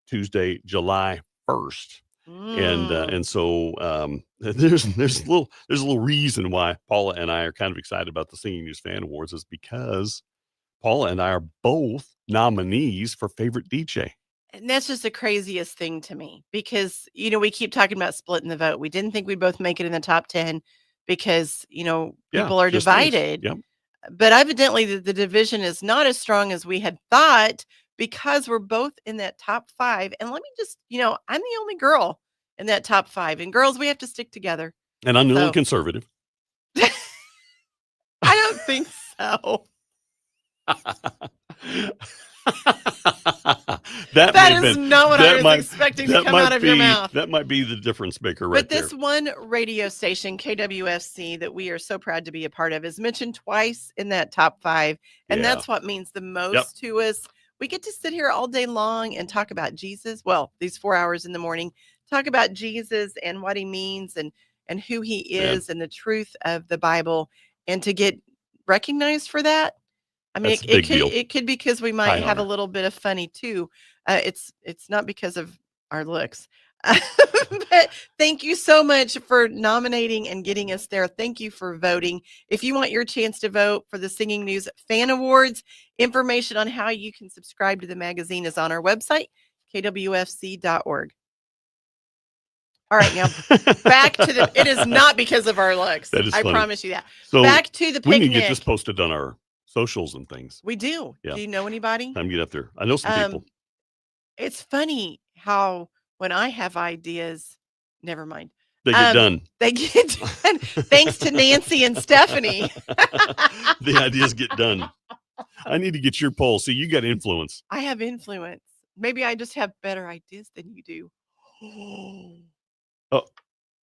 Tuesday, July 1st. And so there's a little reason why Paula and I are kind of excited about the Singing News Fan Awards is because Paula and I are both nominees for favorite DJ. And that's just the craziest thing to me because, we keep talking about splitting the vote. We didn't think we'd both make it in the top 10 because, people are divided. Yep. But evidently the division is not as strong as we had thought because we're both in that top 5. And let me just, I'm the only girl in that top 5. And girls, we have to stick together. And I'm the only conservative. I don't think so. that is not what I was expecting to come out of your mouth. That might be the difference maker right there. But this one radio station, KWFC, that we are so proud to be a part of, is mentioned twice in that top 5. And that's what means the most to us. We get to sit here all day long and talk about Jesus. Well, these 4 hours in the morning, talk about Jesus and what he means and who he is and the truth of the Bible. And to get recognized for that, I mean, it could be because we might have a little bit of funny too. It's not because of our looks. But thank you so much for nominating and getting us there. Thank you for voting. If you want your chance to vote for the Singing News Fan Awards, information on how you can subscribe to the magazine is on our website, kwfc.org. All right, now back to it is not because of our looks. That is I funny. Promise you that. So back to the picnic. We need to get this posted on our socials and things. We do. Yeah. Do you know anybody? Time to get up there. I know some people. It's funny how when I have ideas, never mind. They get done. They get done. Thanks to Nancy and Stephanie. The ideas get done. I need to get your poll. See, you got influence. I have influence. Maybe I just have better ideas than you do. Oh,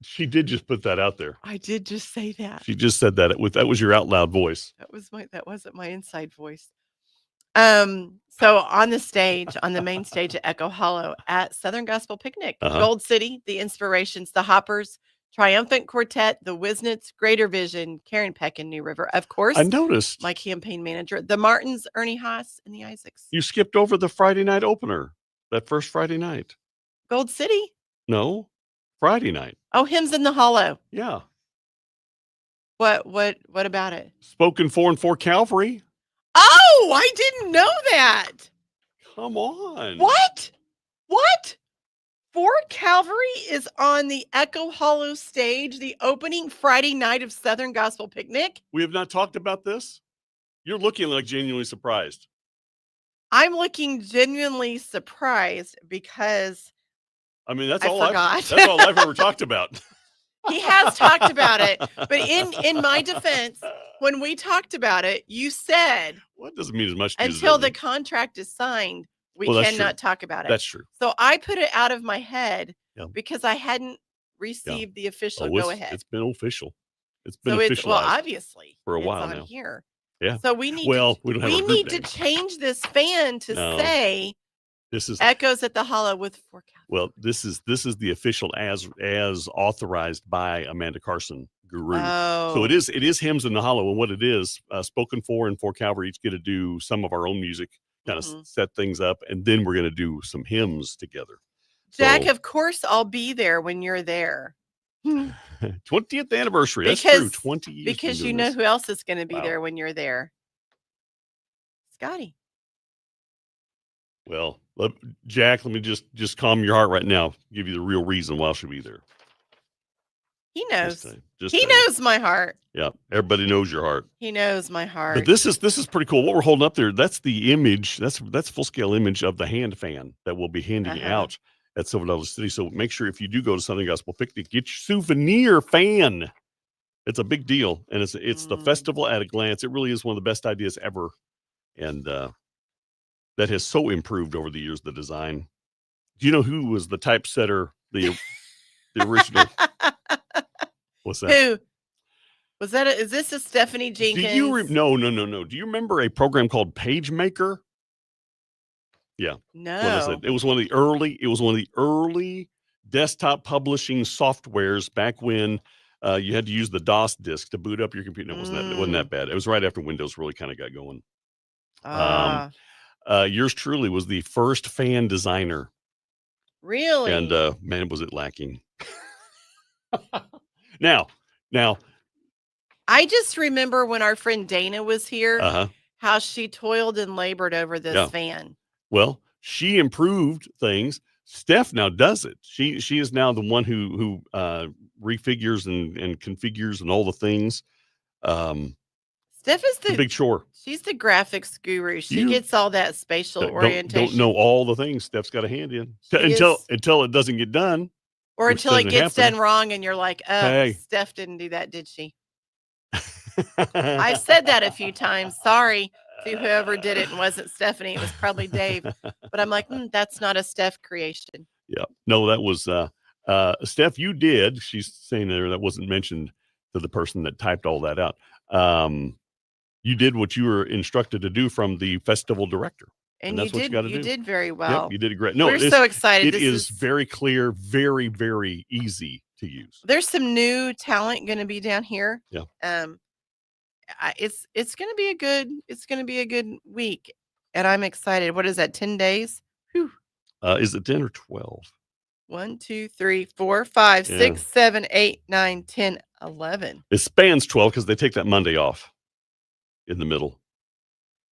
she did just put that out there. I did just say that. She just said that that was your out loud voice. That wasn't my inside voice. So on the stage, on the main stage at Echo Hollow at Southern Gospel Picnic, Gold City, the Inspirations, the Hoppers, Triumphant Quartet, the Wisnets, Greater Vision, Karen Peck and New River. Of course, I noticed my campaign manager, the Martins, Ernie Haas, and the Isaacs. You skipped over the Friday night opener, that first Friday night. Gold City? No, Friday night. Oh, Hymns in the Hollow. Yeah. What about it? Spoken for Calvary. Oh, I didn't know that. Come on. What? For Calvary is on the Echo Hollow stage, the opening Friday night of Southern Gospel Picnic. We have not talked about this. You're looking like genuinely surprised. I'm looking genuinely surprised because I mean, that's I all forgot. That's all I've ever talked about. He has talked about it, but in my defense, when we talked about it, you said, well, it doesn't mean as much to until the contract is signed, we cannot talk about it. That's true. So I put it out of my head because I hadn't received the official go ahead. It's been official. It's been officialized. Well, obviously for a while on now. Here. Yeah. So we need we need to change this fan to say this is Echoes at the Hollow with For Calvary. Well, this is the official as authorized by Amanda Carson Guru. Oh. So it is Hymns in the Hollow, and what it is, Spoken For and For Calvary each get to do some of our own music, kind of set things up, and then we're going to do some hymns together. Jack, of course, I'll be there when you're there. 20th anniversary. That's true. 20 years. Because you know who else is going to be there when you're there? Scotty. Well, Jack, let me just calm your heart right now. Give you the real reason why I should be there. He knows. He knows my heart. Yeah, everybody knows your heart. He knows my heart. But this is pretty cool. What we're holding up there, that's the image. That's full scale image of the hand fan that we'll be handing out at Silver Dollar City. So make sure if you do go to Southern Gospel Picnic, get your souvenir fan. It's a big deal, and it's the festival at a glance. It really is one of the best ideas ever, and that has so improved over the years. The design. Do you know who was the typesetter? The original. What's that? Who was that? Is this a Stephanie Jenkins? No. Do you remember a program called PageMaker? Yeah. No. It was one of the early desktop publishing softwares back when you had to use the DOS disk to boot up your computer. No, it wasn't that bad. It was right after Windows really kind of got going. Yours truly was the first fan designer. Really? And man, was it lacking. Now, I just remember when our friend Dana was here, how she toiled and labored over this fan. Well, she improved things. Steph now does it. She is now the one who refigures and configures and all the things. Steph is the big chore. She's the graphics guru. She gets all that spatial orientation. Don't know all the things Steph's got a hand in until it doesn't get done. Or until it gets done wrong and you're like, oh, hey. Steph didn't do that, did she? I've said that a few times. Sorry to whoever did it and wasn't Stephanie. It was probably Dave. But I'm like, that's not a Steph creation. Yeah. No, that was Steph, you did. She's saying there that wasn't mentioned to the person that typed all that out. You did what you were instructed to do from the festival director. And that's what you got to do. You did very well. Yep, you did great. No, we're so excited. It is very clear, very, very easy to use. There's some new talent going to be down here. Yeah. It's going to be a good week, and I'm excited. What is that? 10 days? Whew. Is it 10 or 12? 1, 2, 3, 4, 5, 6, 7, 8, 9, 10, 11. It spans 12 because they take that Monday off in the middle.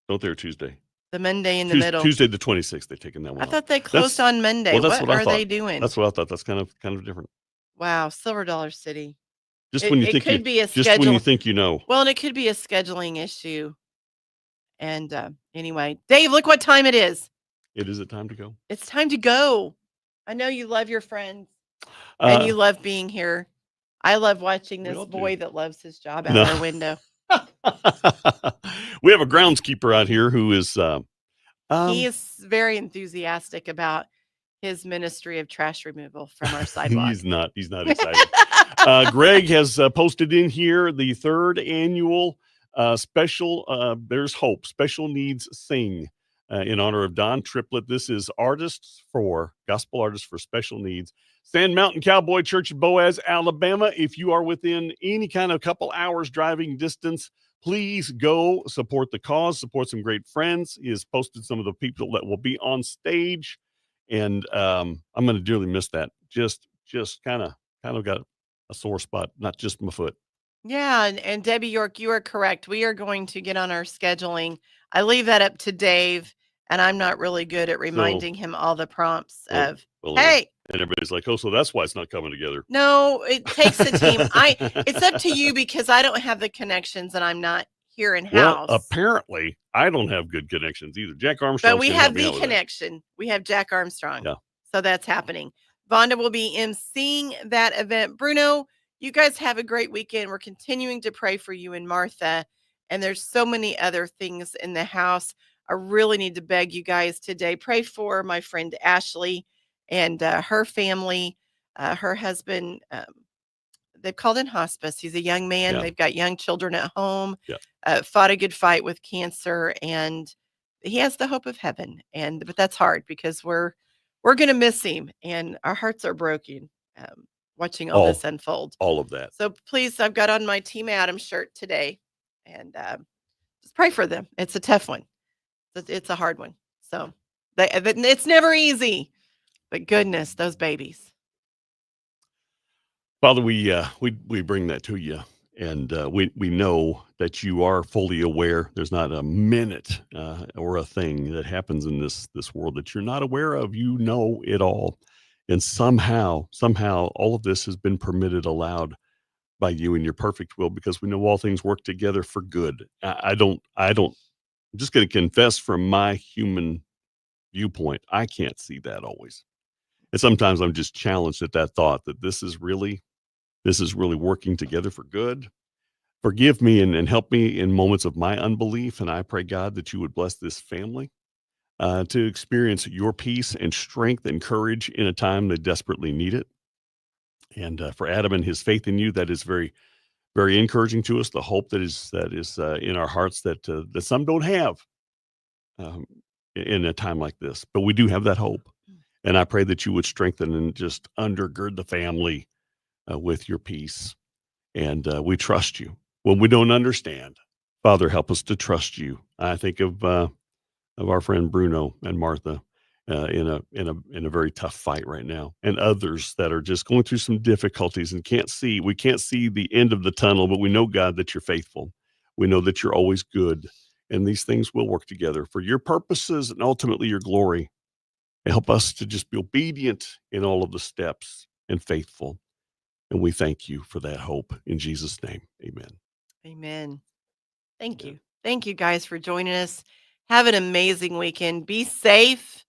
Don't they? Or Tuesday? The Monday in the middle. Tuesday the 26th. They're taking that one. I thought they closed on Monday. Well, that's what are they doing? That's what I thought. That's kind of different. Wow, Silver Dollar City. When you think you know. Well, and it could be a scheduling issue. And anyway, Dave, look what time it is. It is time to go. It's time to go. I know you love your friends and you love being here. I love watching this boy that loves his job out our window. We have a groundskeeper out here who is he is very enthusiastic about his ministry of trash removal from our sidewalk. He's not excited. Greg has posted in here the 3rd annual special There's Hope Special Needs Sing in honor of Don Triplett. This is gospel artists for special needs. Sand Mountain Cowboy Church in Boaz, Alabama. If you are within any kind of couple hours driving distance, please go support the cause, support some great friends. He has posted some of the people that will be on stage. And I'm going to dearly miss that. Just kind of got a sore spot, not just my foot. Yeah. And Debbie York, you are correct. We are going to get on our scheduling. I leave that up to Dave, and I'm not really good at reminding him all the prompts hey. And everybody's like, oh, so that's why it's not coming together. No, it takes a team. It's up to you because I don't have the connections and I'm not here in house. Well, apparently I don't have good connections either. Jack Armstrong. But we have the connection. We have Jack Armstrong. Yeah. So that's happening. Vonda will be emceeing that event. Bruno, you guys have a great weekend. We're continuing to pray for you and Martha. And there's so many other things in the house. I really need to beg you guys today. Pray for my friend Ashley and her family, her husband. They've called in hospice. He's a young man. Yeah. They've got young children at home. Yeah. Fought a good fight with cancer, and he has the hope of heaven. But that's hard because we're going to miss him, and our hearts are broken watching all this unfold. All of that. So please, I've got on my Team Adam shirt today, and just pray for them. It's a tough one. It's a hard one. So it's never easy. But goodness, those babies. Father, we bring that to you, and we know that you are fully aware. There's not a minute or a thing that happens in this world that you're not aware of. You know it all, and somehow, all of this has been permitted, allowed by you in your perfect will, because we know all things work together for good. I'm just going to confess from my human viewpoint, I can't see that always. And sometimes I'm just challenged at that thought that this is really working together for good. Forgive me and help me in moments of my unbelief. And I pray, God, that you would bless this family to experience your peace and strength and courage in a time they desperately need it. And for Adam and his faith in you, that is very, very encouraging to us. The hope that is in our hearts that some don't have in a time like this, but we do have that hope. And I pray that you would strengthen and just undergird the family with your peace. And we trust you when we don't understand. Father, help us to trust you. I think of our friend Bruno and Martha in a very tough fight right now, and others that are just going through some difficulties and we can't see the end of the tunnel, but we know, God, that you're faithful. We know that you're always good, and these things will work together for your purposes and ultimately your glory. Help us to just be obedient in all of the steps and faithful. And we thank you for that hope in Jesus' name. Amen. Amen. Thank you. Thank you guys for joining us. Have an amazing weekend. Be safe.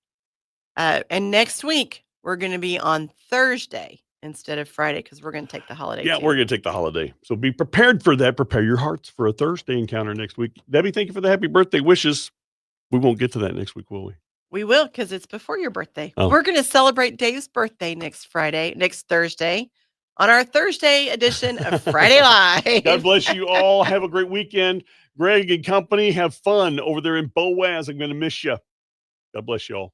And next week, we're going to be on Thursday instead of Friday because we're going to take the holiday. Yeah, too. we're going to take the holiday. So be prepared for that. Prepare your hearts for a Thursday encounter next week. Debbie, thank you for the happy birthday wishes. We won't get to that next week, will we? We will, because it's before your birthday. Oh. We're going to celebrate Dave's birthday next Thursday, on our Thursday edition of Friday Live. God bless you all. Have a great weekend. Greg and company, have fun over there in Boaz. I'm going to miss you. God bless you all.